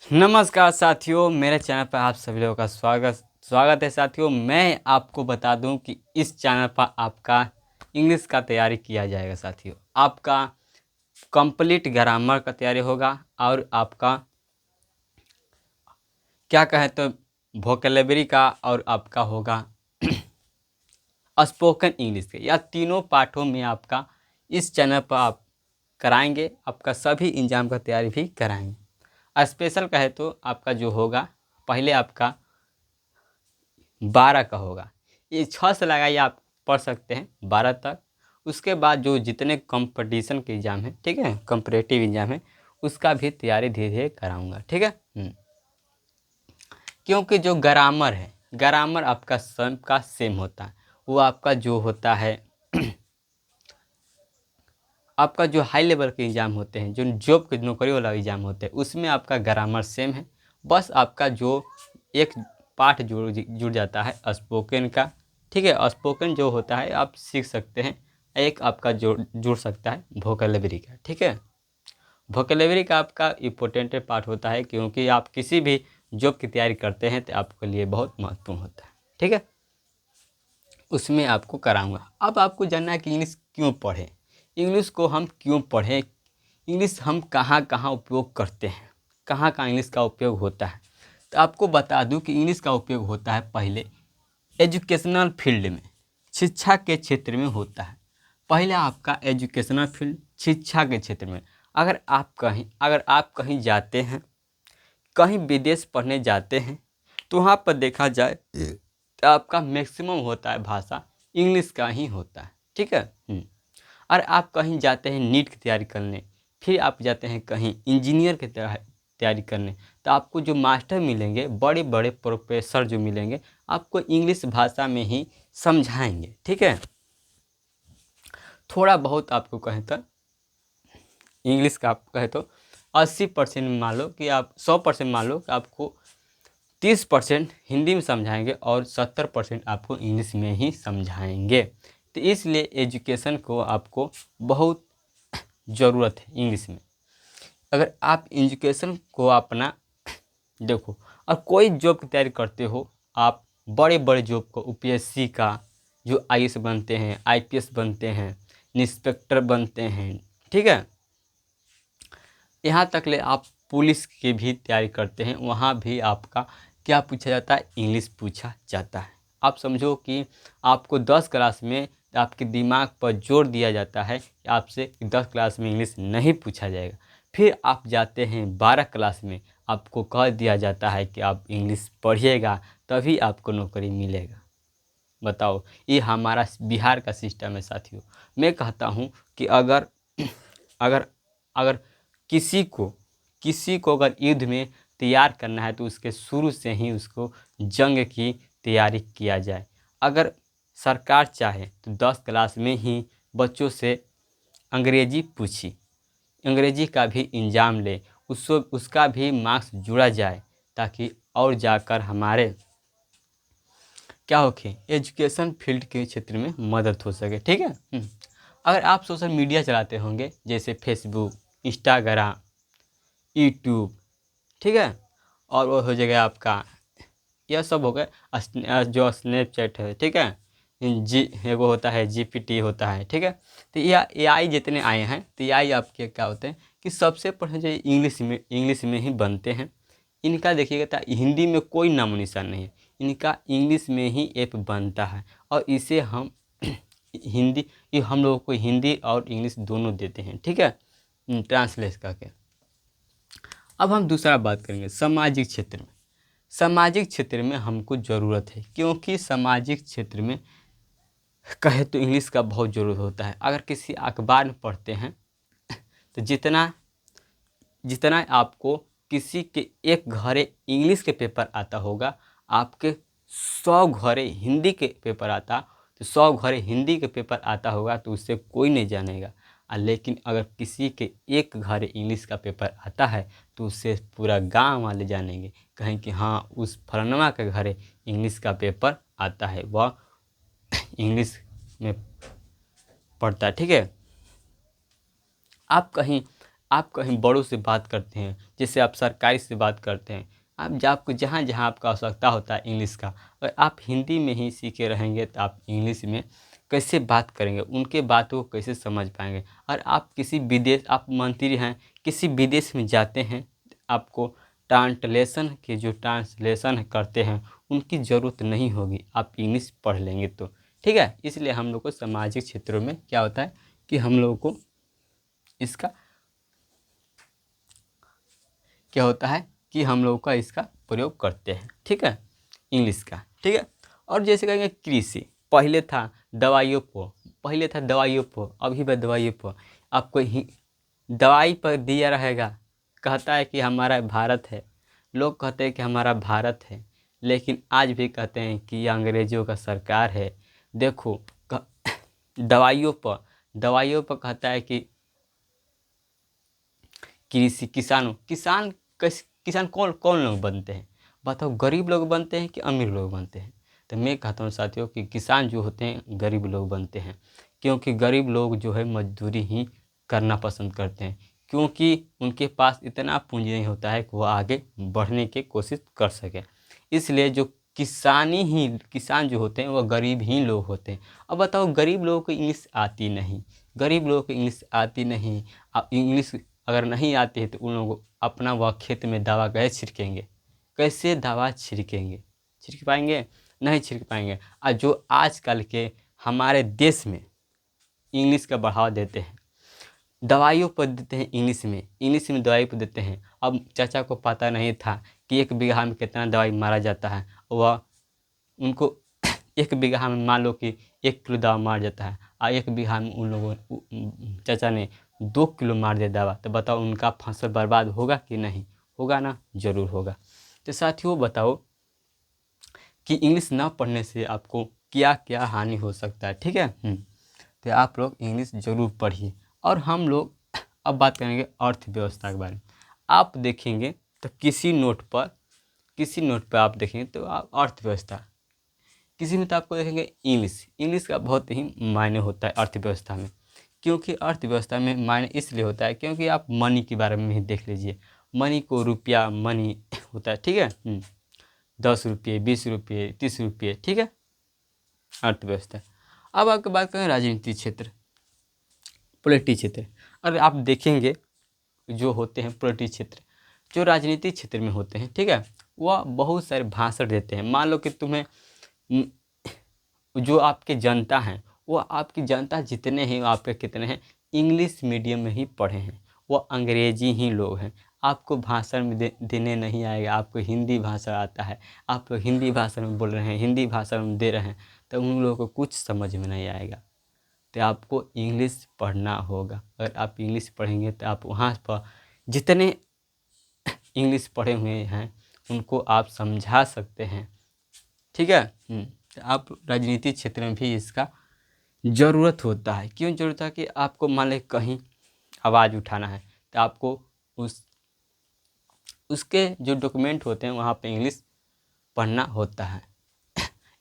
नमस्कार साथियों, मेरे चैनल पर आप सभी लोगों का स्वागत स्वागत है साथियों। मैं आपको बता दूं कि इस चैनल पर आपका इंग्लिश का तैयारी किया जाएगा साथियों। आपका कंप्लीट ग्रामर का तैयारी होगा और आपका क्या कहें तो वोकैबुलरी का और आपका होगा स्पोकन इंग्लिश के। या तीनों पाठों में आपका इस चैनल पर आप कराएंगे, आपका सभी एग्जाम का तैयारी भी कराएंगे। स्पेशल कहे तो आपका जो होगा पहले आपका 12 का होगा, ये 6 से लगाइए, आप पढ़ सकते हैं 12 तक। उसके बाद जो जितने कंपटीशन के एग्ज़ाम हैं, ठीक है, कंपरेटिव एग्ज़ाम है, उसका भी तैयारी धीरे धीरे कराऊंगा, ठीक है। क्योंकि जो ग्रामर है, ग्रामर आपका सब का सेम होता है। वो आपका जो होता है आपका जो हाई लेवल के एग्ज़ाम होते हैं, जो जॉब के नौकरी वाला एग्ज़ाम होते हैं, उसमें आपका ग्रामर सेम है। बस आपका जो एक पार्ट जुड़ जाता है स्पोकन का, ठीक है। स्पोकन जो होता है आप सीख सकते हैं, एक आपका जुड़ सकता है वोकैबुलरी का, ठीक है। वोकैबुलरी का आपका इम्पोर्टेंट पार्ट होता है, क्योंकि आप किसी भी जॉब की तैयारी करते हैं तो आपके लिए बहुत महत्वपूर्ण होता है, ठीक है। उसमें आपको कराऊंगा। अब आपको जानना है कि इंग्लिश क्यों पढ़ें, इंग्लिश को हम क्यों पढ़ें, इंग्लिश हम कहाँ कहाँ उपयोग करते हैं, कहाँ कहाँ इंग्लिश का उपयोग होता है। तो आपको बता दूं कि इंग्लिश का उपयोग होता है पहले एजुकेशनल फील्ड में, शिक्षा के क्षेत्र में होता है। पहले आपका एजुकेशनल फील्ड, शिक्षा के क्षेत्र में। अगर आप कहीं जाते हैं, कहीं विदेश पढ़ने जाते हैं, तो वहाँ पर देखा जाए तो आपका मैक्सिमम होता है भाषा इंग्लिश का ही होता है, ठीक है। और आप कहीं जाते हैं नीट की तैयारी करने, फिर आप जाते हैं कहीं इंजीनियर की तैयारी करने, तो आपको जो मास्टर मिलेंगे, बड़े बड़े प्रोफेसर जो मिलेंगे, आपको इंग्लिश भाषा में ही समझाएंगे, ठीक है। थोड़ा बहुत आपको कहें तो इंग्लिश का आप कहें तो 80% मान लो कि आप 100% मान लो कि आपको 30% हिंदी में समझाएंगे और 70% आपको इंग्लिश में ही समझाएंगे। तो इसलिए एजुकेशन को आपको बहुत ज़रूरत है इंग्लिश में। अगर आप एजुकेशन को अपना देखो, और कोई जॉब की तैयारी करते हो, आप बड़े बड़े जॉब को, यूपीएससी का जो आईएएस बनते हैं, आईपीएस बनते हैं, इंस्पेक्टर बनते हैं, ठीक है, यहाँ तक ले आप पुलिस की भी तैयारी करते हैं, वहाँ भी आपका क्या पूछा जाता है, इंग्लिश पूछा जाता है। आप समझो कि आपको 10 क्लास में आपके दिमाग पर जोर दिया जाता है कि आपसे 10 क्लास में इंग्लिश नहीं पूछा जाएगा। फिर आप जाते हैं 12 क्लास में, आपको कह दिया जाता है कि आप इंग्लिश पढ़िएगा तभी आपको नौकरी मिलेगा। बताओ, ये हमारा बिहार का सिस्टम है साथियों। मैं कहता हूँ कि अगर अगर अगर किसी को अगर युद्ध में तैयार करना है तो उसके शुरू से ही उसको जंग की तैयारी किया जाए। अगर सरकार चाहे तो 10 क्लास में ही बच्चों से अंग्रेजी पूछी, अंग्रेजी का भी इंजाम ले, उसका भी मार्क्स जुड़ा जाए, ताकि और जाकर हमारे क्या हो कि एजुकेशन फील्ड के क्षेत्र में मदद हो सके, ठीक है। अगर आप सोशल मीडिया चलाते होंगे, जैसे फेसबुक, इंस्टाग्राम, यूट्यूब, ठीक है, और वो हो जाएगा आपका, यह सब हो गए जो स्नैपचैट है, ठीक है, वो होता है जीपीटी होता है, ठीक है। तो ये एआई जितने आए हैं, तो एआई आपके क्या होते हैं कि सबसे पहले जो इंग्लिश में ही बनते हैं। इनका देखिएगा तो हिंदी में कोई नामो निशान नहीं है, इनका इंग्लिश में ही ऐप बनता है। और इसे हम हिंदी, ये हम लोगों को हिंदी और इंग्लिश दोनों देते हैं, ठीक है, ट्रांसलेट करके। अब हम दूसरा बात करेंगे सामाजिक क्षेत्र में। सामाजिक क्षेत्र में हमको ज़रूरत है, क्योंकि सामाजिक क्षेत्र में कहे तो इंग्लिश का बहुत ज़रूरत होता है। अगर किसी अखबार में पढ़ते हैं तो जितना जितना आपको किसी के एक घरे इंग्लिश के पेपर आता होगा, आपके 100 घरे हिंदी के पेपर आता, तो 100 घरे हिंदी के पेपर आता होगा तो उससे कोई नहीं जानेगा। लेकिन अगर किसी के एक घरे इंग्लिश का पेपर आता है तो उससे पूरा गांव वाले जानेंगे, कहें कि हाँ, उस फलाना के घरे इंग्लिश का पेपर आता है, वह इंग्लिश में पढ़ता है, ठीक है। आप कहीं आप कहीं बड़ों से बात करते हैं, जैसे आप सरकारी से बात करते हैं, आप आपको जहाँ जहाँ आपका आवश्यकता होता है इंग्लिश का, और आप हिंदी में ही सीखे रहेंगे तो आप इंग्लिश में कैसे बात करेंगे, उनके बातों को कैसे समझ पाएंगे। और आप किसी विदेश, आप मंत्री हैं, किसी विदेश में जाते हैं, आपको ट्रांसलेशन करते हैं, उनकी ज़रूरत नहीं होगी, आप इंग्लिश पढ़ लेंगे तो। ठीक है, इसलिए हम लोग को सामाजिक क्षेत्रों में क्या होता है कि हम लोगों को इसका क्या होता है कि हम लोग का इसका प्रयोग करते हैं। ठीक है, इंग्लिश का। ठीक है, और जैसे कहेंगे कृषि, पहले था दवाइयों पर, अभी भी दवाइयों पर। आपको दवाई पर दिया रहेगा, कहता है कि हमारा भारत है, लोग कहते हैं कि हमारा भारत है, लेकिन आज भी कहते हैं कि ये अंग्रेज़ों का सरकार है। देखो दवाइयों पर कहता है कि कृषि, किसान कौन कौन लोग बनते हैं बताओ, गरीब लोग बनते हैं कि अमीर लोग बनते हैं? तो मैं कहता हूँ साथियों कि किसान जो होते हैं गरीब लोग बनते हैं, क्योंकि गरीब लोग जो है मजदूरी ही करना पसंद करते हैं, क्योंकि उनके पास इतना पूंजी नहीं होता है कि वो आगे बढ़ने की कोशिश कर सके। इसलिए जो किसान जो होते हैं वो गरीब ही लोग होते हैं। अब बताओ, गरीब लोगों को इंग्लिश आती नहीं, अब इंग्लिश अगर नहीं आती है तो उन लोगों को अपना वह खेत में दवा कैसे छिड़केंगे, छिड़क पाएंगे? नहीं छिड़क पाएंगे। और जो आजकल के हमारे देश में इंग्लिश का बढ़ावा देते हैं, दवाइयों पर देते हैं इंग्लिश में दवाई पर देते हैं। अब चाचा को पता नहीं था कि 1 बीघा में कितना दवाई मारा जाता है, वह उनको 1 बीघा में मान लो कि 1 किलो दवा मार जाता है, और 1 बीघा में उन लोगों चाचा ने 2 किलो मार दिया दवा, तो बताओ उनका फसल बर्बाद होगा कि नहीं होगा? ना, जरूर होगा। तो साथियों बताओ कि इंग्लिश ना पढ़ने से आपको क्या क्या हानि हो सकता है। ठीक है, तो आप लोग इंग्लिश ज़रूर पढ़िए। और हम लोग अब बात करेंगे अर्थव्यवस्था के बारे में। आप देखेंगे तो किसी नोट पर आप देखेंगे तो आप अर्थव्यवस्था, किसी में तो आपको देखेंगे इंग्लिश का बहुत ही मायने होता है अर्थव्यवस्था में। क्योंकि अर्थव्यवस्था में मायने इसलिए होता है क्योंकि आप मनी के बारे में ही देख लीजिए, मनी को रुपया मनी होता है। ठीक है, 10 रुपये, 20 रुपये, 30 रुपये। ठीक है, अर्थव्यवस्था। अब आपकी बात करें राजनीतिक क्षेत्र, पॉलिटिक्स क्षेत्र। अगर आप देखेंगे जो होते हैं पॉलिटिक्स क्षेत्र, जो राजनीतिक क्षेत्र में होते हैं, ठीक है, वह बहुत सारे भाषण देते हैं। मान लो कि तुम्हें जो आपके जनता हैं, वो आपकी जनता जितने हैं आपके कितने हैं इंग्लिश मीडियम में ही पढ़े हैं, वो अंग्रेजी ही लोग हैं। आपको भाषण में देने नहीं आएगा, आपको हिंदी भाषा आता है, आप लोग हिंदी भाषा में बोल रहे हैं, हिंदी भाषा में दे रहे हैं, तो उन लोगों को कुछ समझ में नहीं आएगा। तो आपको इंग्लिश पढ़ना होगा। अगर आप इंग्लिश पढ़ेंगे तो आप वहाँ पर जितने इंग्लिश पढ़े हुए हैं उनको आप समझा सकते हैं। ठीक है, तो आप राजनीतिक क्षेत्र में भी इसका ज़रूरत होता है। क्यों ज़रूरत है कि आपको मान लें कहीं आवाज़ उठाना है तो आपको उसके जो डॉक्यूमेंट होते हैं वहाँ पे इंग्लिश पढ़ना होता है।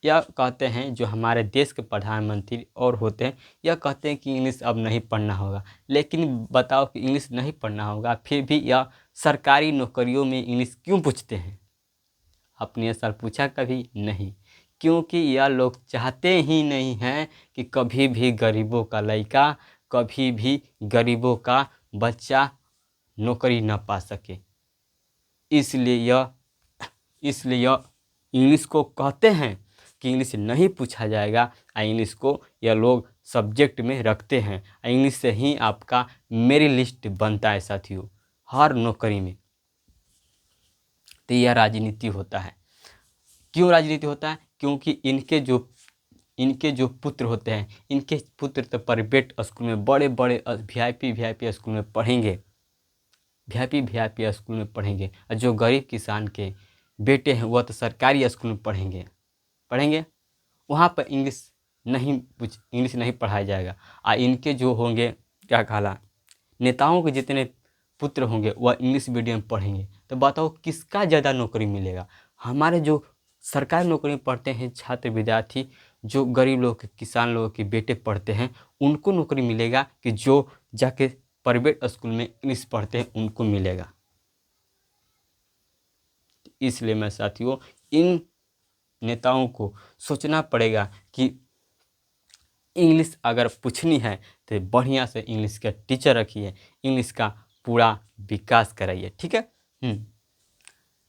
यह कहते हैं जो हमारे देश के प्रधानमंत्री और होते हैं, यह कहते हैं कि इंग्लिश अब नहीं पढ़ना होगा। लेकिन बताओ कि इंग्लिश नहीं पढ़ना होगा, फिर भी यह सरकारी नौकरियों में इंग्लिश क्यों पूछते हैं? आपने सर पूछा कभी नहीं? क्योंकि यह लोग चाहते ही नहीं हैं कि कभी भी गरीबों का लड़का, कभी भी गरीबों का बच्चा नौकरी न पा सके। इसलिए यह इंग्लिश को कहते हैं कि इंग्लिश नहीं पूछा जाएगा, और इंग्लिश को यह लोग सब्जेक्ट में रखते हैं। इंग्लिश से ही आपका मेरिट लिस्ट बनता है साथियों, हर नौकरी में। तो यह राजनीति होता है। क्यों राजनीति होता है? क्योंकि इनके जो पुत्र होते हैं, इनके पुत्र तो प्राइवेट स्कूल में, बड़े बड़े वीआईपी स्कूल में पढ़ेंगे, वीआईपी स्कूल में पढ़ेंगे, और जो गरीब किसान के बेटे हैं वह तो सरकारी स्कूल में पढ़ेंगे। वहाँ पर इंग्लिश नहीं पढ़ाया जाएगा। और इनके जो होंगे क्या कहला, नेताओं के जितने पुत्र होंगे वह इंग्लिश मीडियम पढ़ेंगे। तो बताओ किसका ज़्यादा नौकरी मिलेगा? हमारे जो सरकारी नौकरी में पढ़ते हैं छात्र विद्यार्थी, जो गरीब लोग के, किसान लोगों के बेटे पढ़ते हैं, उनको नौकरी मिलेगा कि जो जाके प्राइवेट स्कूल में इंग्लिश पढ़ते हैं उनको मिलेगा। इसलिए मैं साथियों इन नेताओं को सोचना पड़ेगा कि इंग्लिश अगर पूछनी है तो बढ़िया से इंग्लिश का टीचर रखिए, इंग्लिश का पूरा विकास कराइए, ठीक है।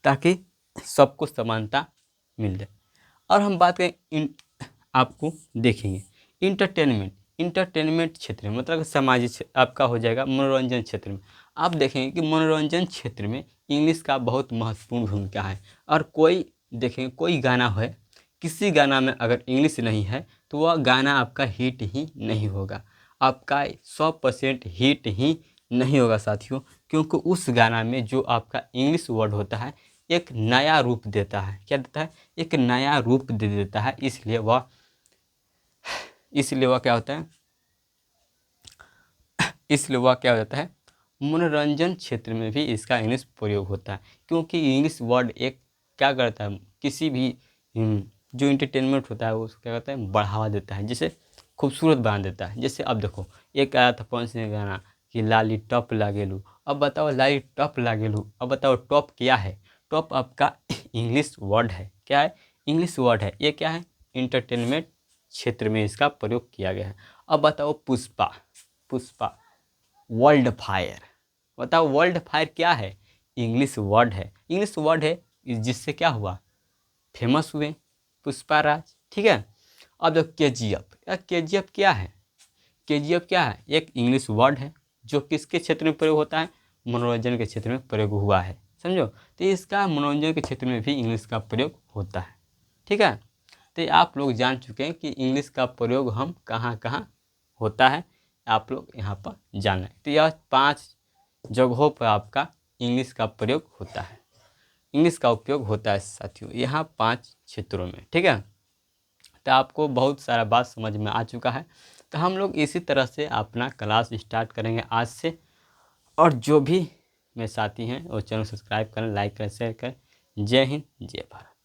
ताकि सबको समानता मिल जाए। और हम बात करें आपको देखेंगे इंटरटेनमेंट क्षेत्र में, मतलब सामाजिक आपका हो जाएगा मनोरंजन क्षेत्र में। आप देखेंगे कि मनोरंजन क्षेत्र में इंग्लिश का बहुत महत्वपूर्ण भूमिका है। और कोई देखेंगे कोई गाना है, किसी गाना में अगर इंग्लिश नहीं है तो वह गाना आपका हिट ही नहीं होगा, आपका 100% हिट ही नहीं होगा साथियों। क्योंकि उस गाना में जो आपका इंग्लिश वर्ड होता है एक नया रूप देता है। क्या देता है? एक नया रूप दे देता है। इसलिए वह क्या होता है, इसलिए वह क्या हो जाता है, मनोरंजन क्षेत्र में भी इसका इंग्लिश प्रयोग होता है। क्योंकि इंग्लिश वर्ड एक क्या करता है, किसी भी जो इंटरटेनमेंट होता है वो क्या करता है, बढ़ावा देता है, जैसे खूबसूरत बना देता है। जैसे अब देखो एक आया था पवन सिंह का गाना कि लाली टॉप लागेलू। अब बताओ लाली टॉप लागेलू, अब बताओ टॉप क्या है? टॉप आपका इंग्लिश वर्ड है। क्या है? इंग्लिश वर्ड है। ये क्या है? इंटरटेनमेंट क्षेत्र में इसका प्रयोग किया गया है। अब बताओ पुष्पा वर्ल्ड फायर, बताओ वर्ल्ड फायर क्या है? इंग्लिश वर्ड है। इंग्लिश वर्ड है जिससे क्या हुआ, फेमस हुए पुष्पा राज, ठीक है। अब देखो केजीएफ क्या है? केजीएफ क्या है? एक इंग्लिश वर्ड है जो किसके क्षेत्र में प्रयोग होता है, मनोरंजन के क्षेत्र में प्रयोग हुआ है, समझो। तो इसका मनोरंजन के क्षेत्र में भी इंग्लिश का प्रयोग होता है, ठीक है। तो आप लोग जान चुके हैं कि इंग्लिश का प्रयोग हम कहाँ कहाँ होता है, आप लोग यहाँ पर जाना है। तो यह 5 जगहों पर आपका इंग्लिश का प्रयोग होता है, इंग्लिश का उपयोग होता है साथियों, यहाँ 5 क्षेत्रों में, ठीक है। तो आपको बहुत सारा बात समझ में आ चुका है। तो हम लोग इसी तरह से अपना क्लास स्टार्ट करेंगे आज से। और जो भी मेरे साथी हैं वो चैनल सब्सक्राइब करें, लाइक करें, शेयर करें। जय हिंद, जय भारत।